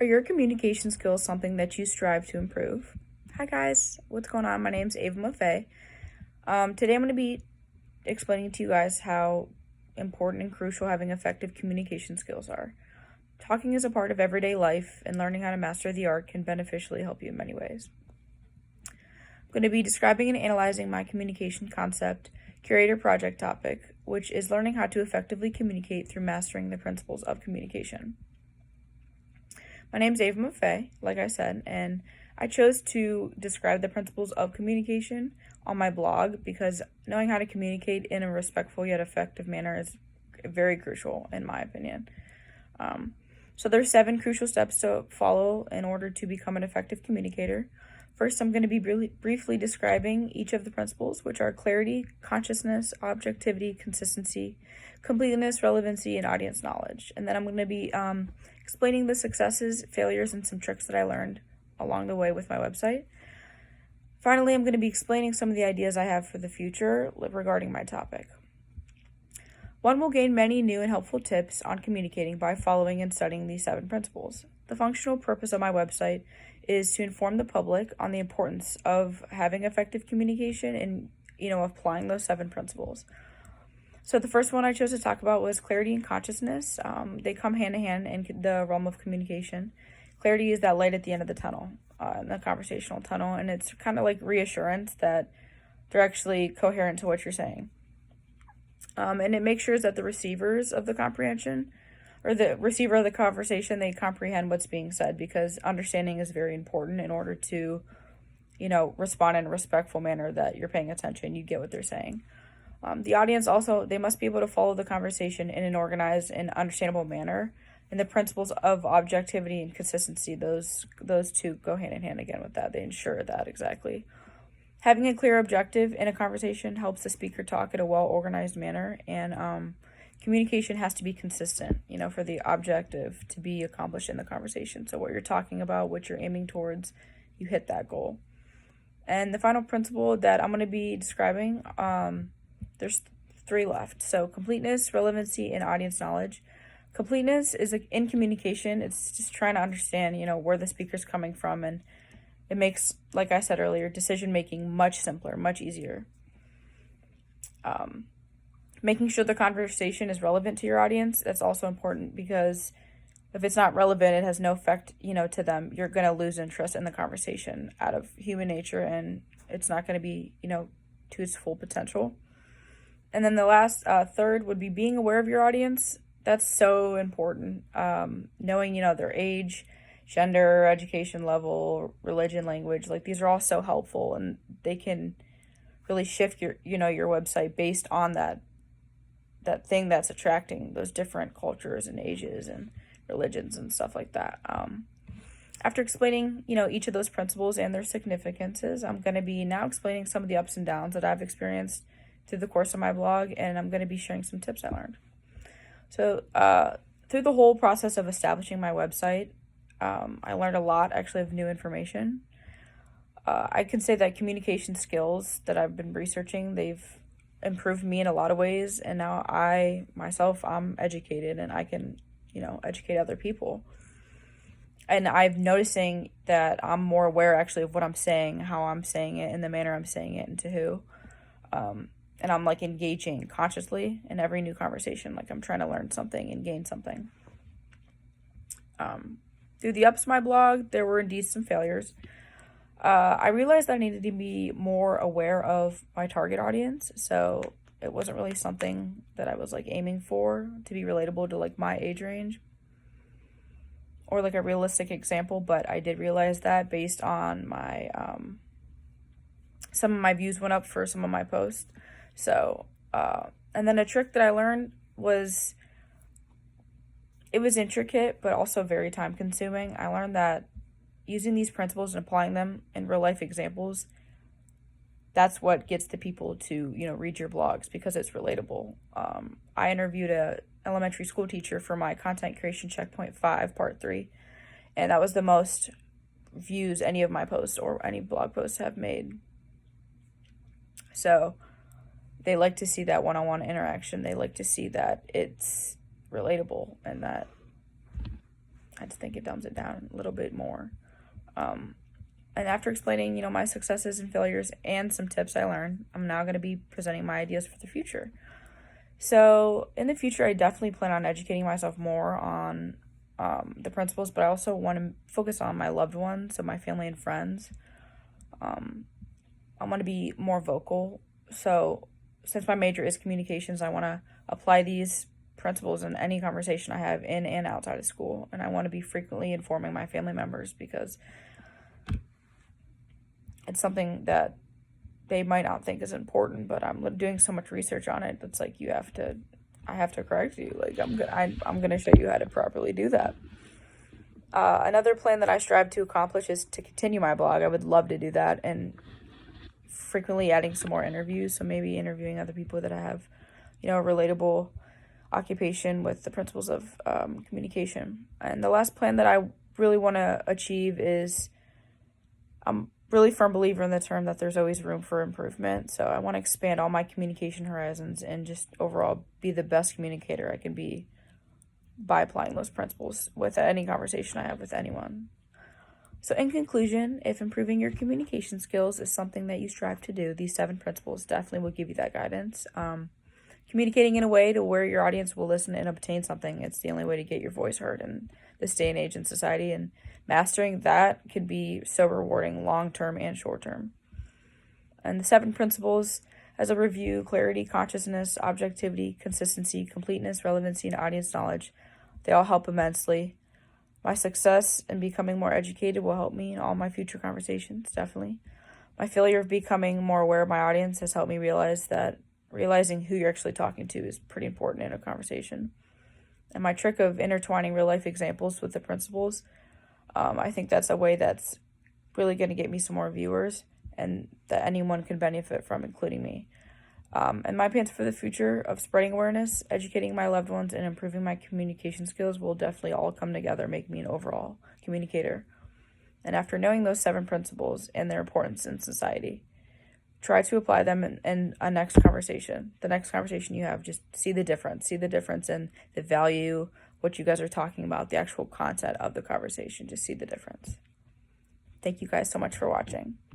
Are your communication skills something that you strive to improve? Hi guys, what's going on? My name's Ava Maffei. Today I'm going to be explaining to you guys how important and crucial having effective communication skills are. Talking is a part of everyday life, and learning how to master the art can beneficially help you in many ways. I'm going to be describing and analyzing my communication concept, curator project topic, which is learning how to effectively communicate through mastering the principles of communication. My name's Ava Maffei, like I said, and I chose to describe the principles of communication on my blog because knowing how to communicate in a respectful yet effective manner is very crucial, in my opinion. So there's 7 crucial steps to follow in order to become an effective communicator. First, I'm going to be briefly describing each of the principles, which are clarity, consciousness, objectivity, consistency, completeness, relevancy, and audience knowledge. And then I'm going to be explaining the successes, failures, and some tricks that I learned along the way with my website. Finally, I'm going to be explaining some of the ideas I have for the future regarding my topic. One will gain many new and helpful tips on communicating by following and studying these 7 principles. The functional purpose of my website is to inform the public on the importance of having effective communication and, applying those 7 principles. So the first one I chose to talk about was clarity and consciousness. They come hand in hand in the realm of communication. Clarity is that light at the end of the tunnel, in the conversational tunnel, and it's kind of like reassurance that they're actually coherent to what you're saying. And it makes sure that the receivers of the comprehension, or the receiver of the conversation, they comprehend what's being said, because understanding is very important in order to, respond in a respectful manner that you're paying attention, you get what they're saying. The audience also, they must be able to follow the conversation in an organized and understandable manner. And the principles of objectivity and consistency, those 2 go hand in hand again with that. They ensure that exactly. Having a clear objective in a conversation helps the speaker talk in a well-organized manner, and communication has to be consistent, for the objective to be accomplished in the conversation. So what you're talking about, what you're aiming towards, you hit that goal. And the final principle that I'm going to be describing, there's 3 left. So completeness, relevancy, and audience knowledge. Completeness is in communication. It's just trying to understand, where the speaker's coming from, and it makes, like I said earlier, decision-making much simpler, much easier. Making sure the conversation is relevant to your audience, that's also important, because if it's not relevant, it has no effect, to them. You're going to lose interest in the conversation out of human nature, and it's not going to be, to its full potential. And then the last, third would be being aware of your audience. That's so important. Knowing, their age, gender, education level, religion, language, like these are all so helpful, and they can really shift your website based on that thing that's attracting those different cultures and ages and religions and stuff like that. After explaining, each of those principles and their significances, I'm going to be now explaining some of the ups and downs that I've experienced through the course of my blog, and I'm going to be sharing some tips I learned. So through the whole process of establishing my website, I learned a lot, actually, of new information. I can say that communication skills that I've been researching, they've improved me in a lot of ways, and now I'm educated, and I can, educate other people. And I'm noticing that I'm more aware, actually, of what I'm saying, how I'm saying it, and the manner I'm saying it, and to who. And I'm, engaging consciously in every new conversation, I'm trying to learn something and gain something. Through the ups of my blog, there were indeed some failures. I realized that I needed to be more aware of my target audience, so it wasn't really something that I was, aiming for to be relatable to, my age range or, a realistic example, but I did realize that based on my, some of my views went up for some of my posts. So, and then a trick that I learned was, it was intricate, but also very time consuming. I learned that using these principles and applying them in real life examples, that's what gets the people to, read your blogs, because it's relatable. I interviewed a elementary school teacher for my Content Creation Checkpoint 5, Part 3, and that was the most views any of my posts or any blog posts have made. So they like to see that one-on-one interaction. They like to see that it's relatable and that I just think it dumbs it down a little bit more. And after explaining, my successes and failures and some tips I learned, I'm now going to be presenting my ideas for the future. So in the future, I definitely plan on educating myself more on the principles, but I also want to focus on my loved ones, so my family and friends. I want to be more vocal. So since my major is communications, I want to apply these principles in any conversation I have in and outside of school. And I want to be frequently informing my family members because it's something that they might not think is important, but I'm doing so much research on it. That's like, I have to correct you. Like, I'm going to show you how to properly do that. Another plan that I strive to accomplish is to continue my blog. I would love to do that and frequently adding some more interviews. So maybe interviewing other people that have, a relatable occupation with the principles of communication. And the last plan that I really want to achieve is, I'm really firm believer in the term that there's always room for improvement. So I want to expand all my communication horizons and just overall be the best communicator I can be by applying those principles with any conversation I have with anyone. So in conclusion, if improving your communication skills is something that you strive to do, these 7 principles definitely will give you that guidance. Communicating in a way to where your audience will listen and obtain something, it's the only way to get your voice heard in this day and age in society, and mastering that can be so rewarding long-term and short-term. And the 7 principles, as a review: clarity, consciousness, objectivity, consistency, completeness, relevancy, and audience knowledge, they all help immensely. My success in becoming more educated will help me in all my future conversations, definitely. My failure of becoming more aware of my audience has helped me realize that realizing who you're actually talking to is pretty important in a conversation. And my trick of intertwining real-life examples with the principles, I think that's a way that's really going to get me some more viewers and that anyone can benefit from, including me. And my plans for the future of spreading awareness, educating my loved ones, and improving my communication skills will definitely all come together, make me an overall communicator. And after knowing those 7 principles and their importance in society, try to apply them in a next conversation. The next conversation you have, just see the difference in the value, what you guys are talking about, the actual content of the conversation. Just see the difference. Thank you guys so much for watching.